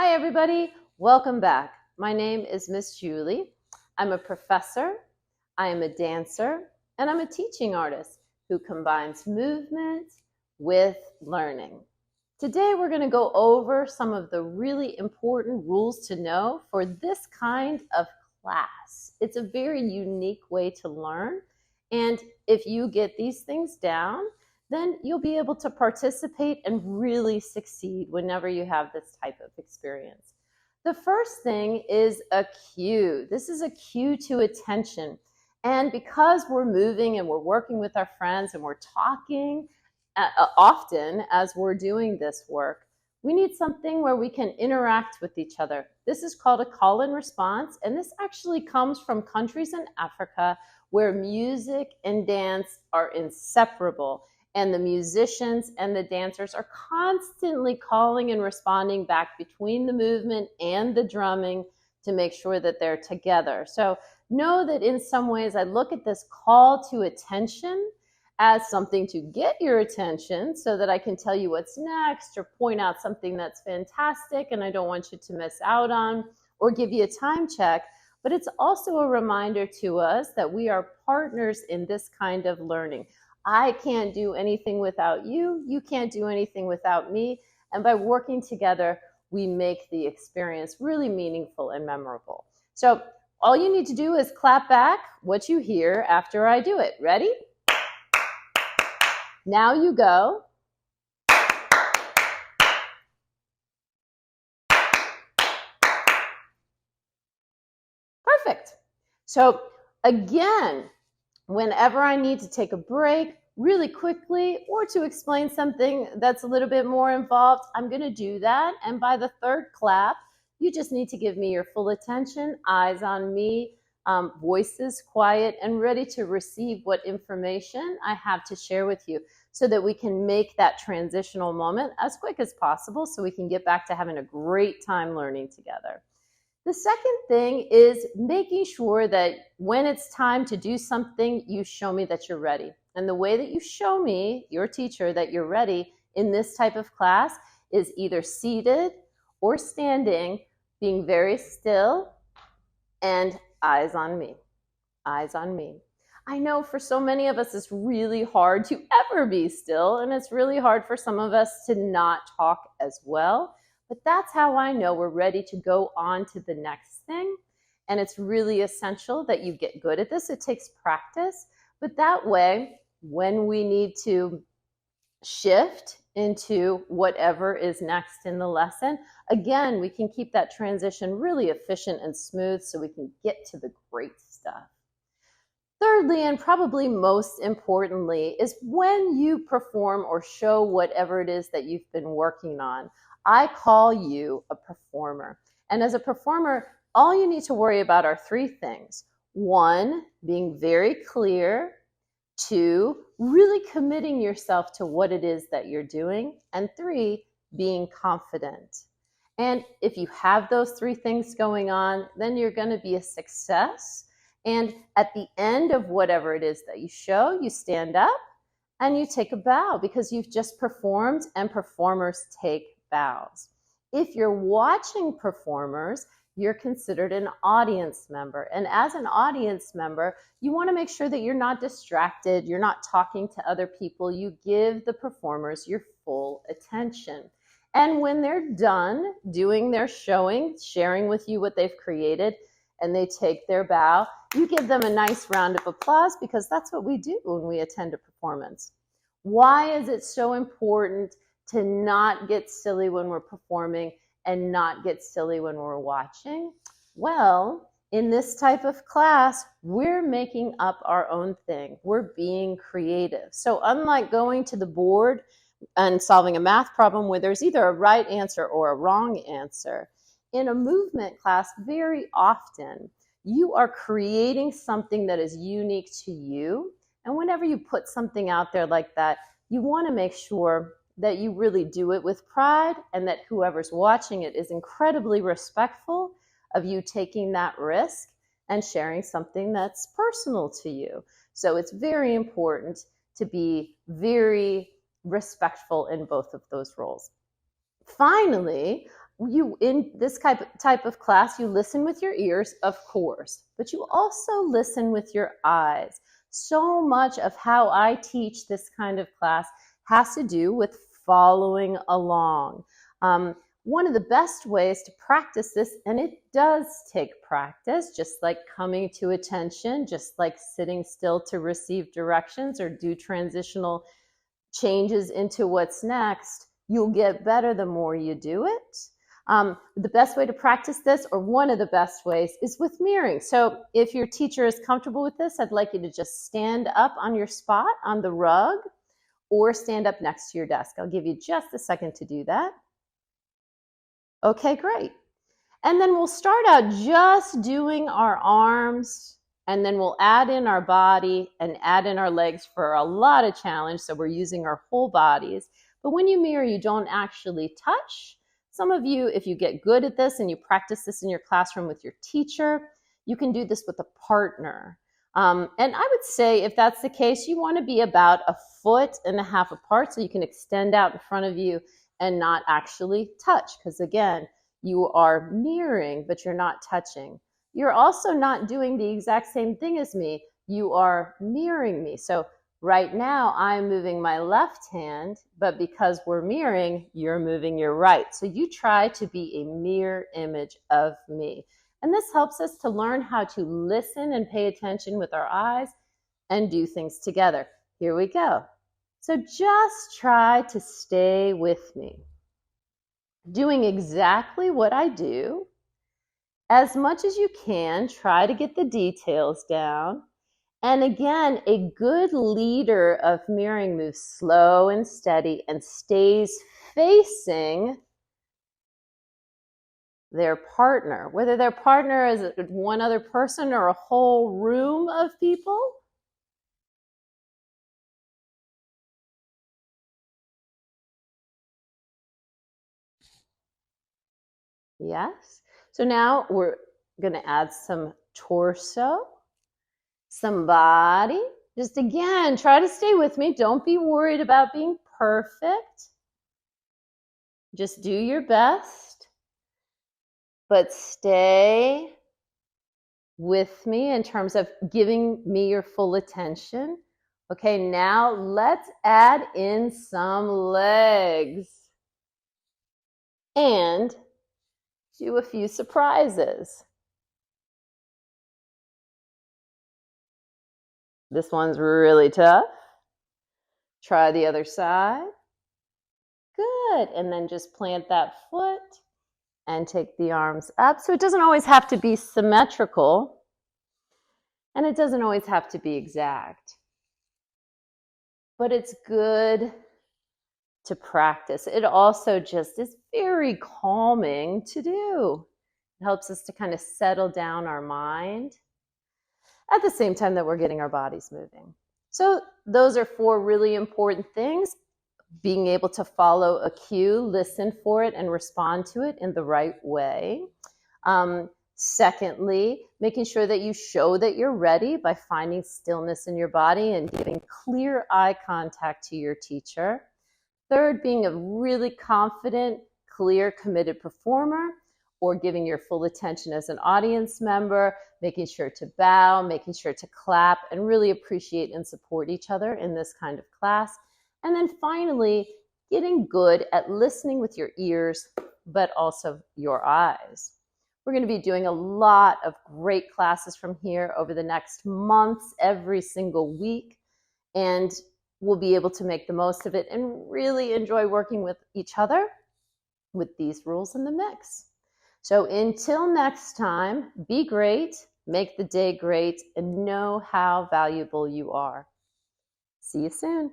Hi, everybody. Welcome back. My name is Miss Julie. I'm a professor, I am a dancer, and I'm a teaching artist who combines movement with learning. Today, we're going to go over some of the really important rules to know for this kind of class. It's a very unique way to learn, and if you get these things down, then you'll be able to participate and really succeed whenever you have this type of experience. The first thing is a cue. This is a cue to attention. And because we're moving and we're working with our friends and we're talking often as we're doing this work, we need something where we can interact with each other. This is called a call and response, and this actually comes from countries in Africa where music and dance are inseparable. And the musicians and the dancers are constantly calling and responding back between the movement and the drumming to make sure that they're together. So know that in some ways I look at this call to attention as something to get your attention so that I can tell you what's next or point out something that's fantastic and I don't want you to miss out on, or give you a time check. But it's also a reminder to us that we are partners in this kind of learning. I can't do anything without you. You can't do anything without me. And by working together, we make the experience really meaningful and memorable. So all you need to do is clap back what you hear after I do it. Ready? Now you go. Perfect. So again, whenever I need to take a break really quickly or to explain something that's a little bit more involved, I'm going to do that. And by the third clap, you just need to give me your full attention, eyes on me, voices quiet and ready to receive what information I have to share with you so that we can make that transitional moment as quick as possible so we can get back to having a great time learning together. The second thing is making sure that when it's time to do something, you show me that you're ready. And the way that you show me, your teacher, that you're ready in this type of class is either seated or standing, being very still, and eyes on me. Eyes on me. I know for so many of us, it's really hard to ever be still, and it's really hard for some of us to not talk as well. But that's how I know we're ready to go on to the next thing. And it's really essential that you get good at this. It takes practice. But that way, when we need to shift into whatever is next in the lesson, again, we can keep that transition really efficient and smooth so we can get to the great stuff. Thirdly, and probably most importantly, is when you perform or show whatever it is that you've been working on. I call you a performer. And as a performer, all you need to worry about are three things. One, being very clear. Two, really committing yourself to what it is that you're doing. And three, being confident. And if you have those three things going on, then you're going to be a success. And at the end of whatever it is that you show, you stand up and you take a bow because you've just performed, and performers take bows. If you're watching performers, you're considered an audience member. And as an audience member, you want to make sure that you're not distracted, you're not talking to other people, you give the performers your full attention. And when they're done doing their showing, sharing with you what they've created, and they take their bow, you give them a nice round of applause because that's what we do when we attend a performance. Why is it so important to not get silly when we're performing and not get silly when we're watching? Well, in this type of class, we're making up our own thing. We're being creative. So unlike going to the board and solving a math problem where there's either a right answer or a wrong answer, in a movement class, very often, you are creating something that is unique to you. And whenever you put something out there like that, you want to make sure that you really do it with pride and that whoever's watching it is incredibly respectful of you taking that risk and sharing something that's personal to you. So it's very important to be very respectful in both of those roles. Finally, you, in this type of class, you listen with your ears, of course, but you also listen with your eyes. So much of how I teach this kind of class has to do with following along. One of the best ways to practice this, and it does take practice, just like coming to attention, just like sitting still to receive directions or do transitional changes into what's next, you'll get better the more you do it. The best way to practice this, or one of the best ways, is with mirroring. So if your teacher is comfortable with this, I'd like you to just stand up on your spot on the rug or stand up next to your desk. I'll give you just a second to do that. Okay, great. And then we'll start out just doing our arms, and then we'll add in our body and add in our legs for a lot of challenge. So we're using our whole bodies. But when you mirror, you don't actually touch. Some of you, if you get good at this and you practice this in your classroom with your teacher, you can do this with a partner. And I would say if that's the case, you want to be about 1.5 feet apart so you can extend out in front of you and not actually touch. Because again, you are mirroring, but you're not touching. You're also not doing the exact same thing as me. You are mirroring me. So right now, I'm moving my left hand, but because we're mirroring, you're moving your right. So you try to be a mirror image of me. And this helps us to learn how to listen and pay attention with our eyes and do things together. Here we go. So just try to stay with me, doing exactly what I do. As much as you can, try to get the details down. And again, a good leader of mirroring moves slow and steady and stays facing their partner, whether their partner is one other person or a whole room of people. Yes. So now we're going to add some torso, some body. Just again, try to stay with me. Don't be worried about being perfect. Just do your best, but stay with me in terms of giving me your full attention. Okay, now let's add in some legs and do a few surprises. This one's really tough. Try the other side. Good. And then just plant that foot and take the arms up. So it doesn't always have to be symmetrical, and it doesn't always have to be exact. But it's good to practice. It also just is very calming to do. It helps us to kind of settle down our mind at the same time that we're getting our bodies moving. So those are 4 really important things. Being able to follow a cue, listen for it, and respond to it in the right way. Secondly, making sure that you show that you're ready by finding stillness in your body and giving clear eye contact to your teacher. Third, being a really confident, clear, committed performer, or giving your full attention as an audience member, making sure to bow, making sure to clap, and really appreciate and support each other in this kind of class. And then finally, getting good at listening with your ears, but also your eyes. We're going to be doing a lot of great classes from here over the next months, every single week, and we'll be able to make the most of it and really enjoy working with each other with these rules in the mix. So until next time, be great, make the day great, and know how valuable you are. See you soon.